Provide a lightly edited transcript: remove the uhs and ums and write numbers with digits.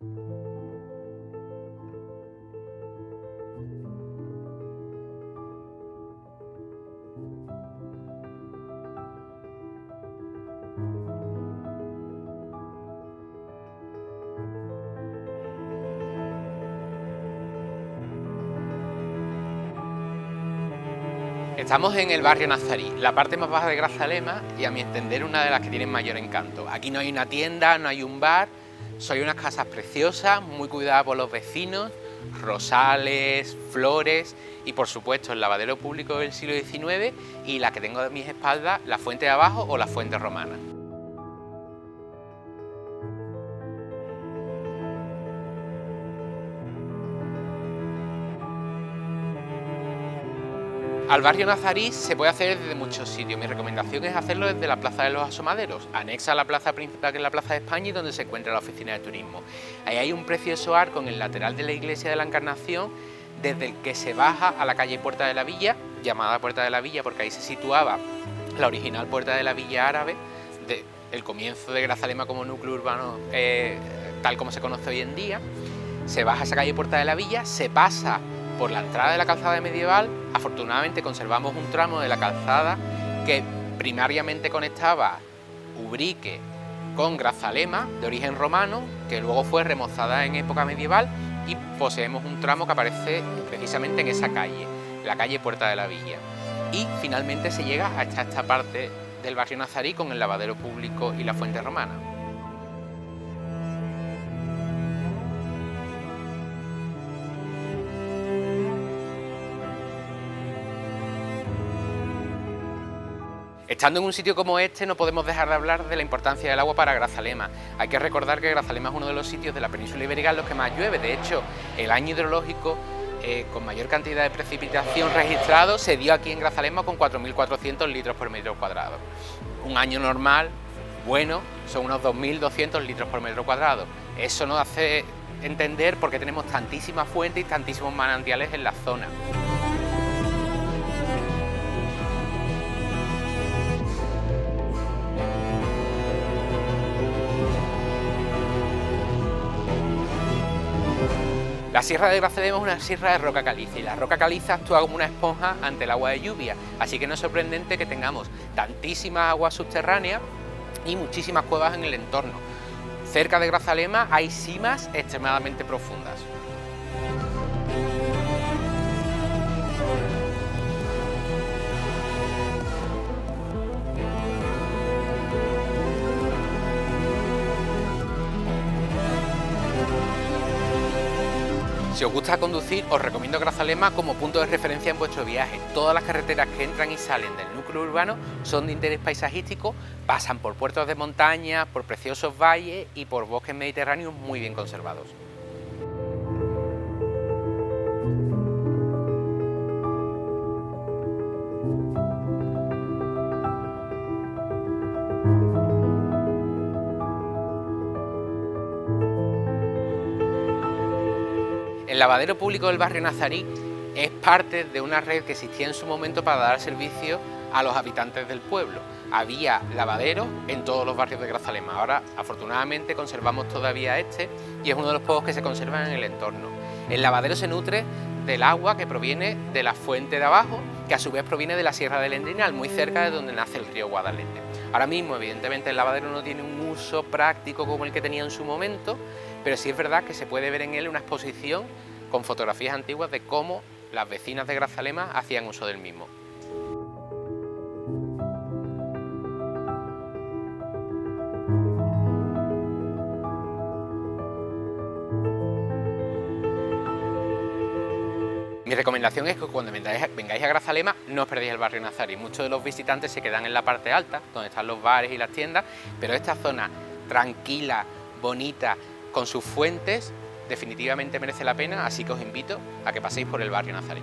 Estamos en el barrio Nazarí, la parte más baja de Grazalema y a mi entender una de las que tienen mayor encanto. Aquí no hay una tienda, no hay un bar, solo hay unas casas preciosas, muy cuidadas por los vecinos, rosales, flores y por supuesto el lavadero público del siglo XIX y la que tengo a mis espaldas, la fuente de abajo o la fuente romana. Al barrio Nazarí se puede hacer desde muchos sitios. Mi recomendación es hacerlo desde la Plaza de los Asomaderos, anexa a la plaza principal que es la Plaza de España y donde se encuentra la oficina de turismo. Ahí hay un precioso arco en el lateral de la iglesia de la Encarnación, desde el que se baja a la calle Puerta de la Villa, llamada Puerta de la Villa porque ahí se situaba la original Puerta de la Villa árabe, el comienzo de Grazalema como núcleo urbano tal como se conoce hoy en día. Se baja esa calle Puerta de la Villa, se pasa por la entrada de la calzada medieval. Afortunadamente conservamos un tramo de la calzada que primariamente conectaba Ubrique con Grazalema, de origen romano, que luego fue remozada en época medieval, y poseemos un tramo que aparece precisamente en esa calle, la calle Puerta de la Villa. Y finalmente se llega hasta esta parte del barrio Nazarí con el lavadero público y la fuente romana. Estando en un sitio como este no podemos dejar de hablar de la importancia del agua para Grazalema. Hay que recordar que Grazalema es uno de los sitios de la península ibérica en los que más llueve. De hecho, el año hidrológico con mayor cantidad de precipitación registrado se dio aquí en Grazalema con 4.400 litros por metro cuadrado. Un año normal, bueno, son unos 2.200 litros por metro cuadrado. Eso nos hace entender por qué tenemos tantísimas fuentes y tantísimos manantiales en la zona. La sierra de Grazalema es una sierra de roca caliza y la roca caliza actúa como una esponja ante el agua de lluvia, así que no es sorprendente que tengamos tantísimas aguas subterráneas y muchísimas cuevas en el entorno. Cerca de Grazalema hay simas extremadamente profundas. Si os gusta conducir, os recomiendo Grazalema como punto de referencia en vuestro viaje. Todas las carreteras que entran y salen del núcleo urbano son de interés paisajístico, pasan por puertos de montaña, por preciosos valles y por bosques mediterráneos muy bien conservados. El lavadero público del barrio Nazarí es parte de una red que existía en su momento para dar servicio a los habitantes del pueblo. Había lavaderos en todos los barrios de Grazalema. Ahora, afortunadamente, conservamos todavía este y es uno de los pocos que se conservan en el entorno. El lavadero se nutre del agua que proviene de la fuente de abajo, que a su vez proviene de la Sierra del Endrinal, muy cerca de donde nace el río Guadalete. Ahora mismo, evidentemente, el lavadero no tiene un uso práctico como el que tenía en su momento, pero sí es verdad que se puede ver en él una exposición con fotografías antiguas de cómo las vecinas de Grazalema hacían uso del mismo. Mi recomendación es que cuando vengáis a Grazalema no os perdáis el barrio Nazarí. Muchos de los visitantes se quedan en la parte alta, donde están los bares y las tiendas, pero esta zona tranquila, bonita, con sus fuentes, definitivamente merece la pena, así que os invito a que paséis por el barrio Nazarí.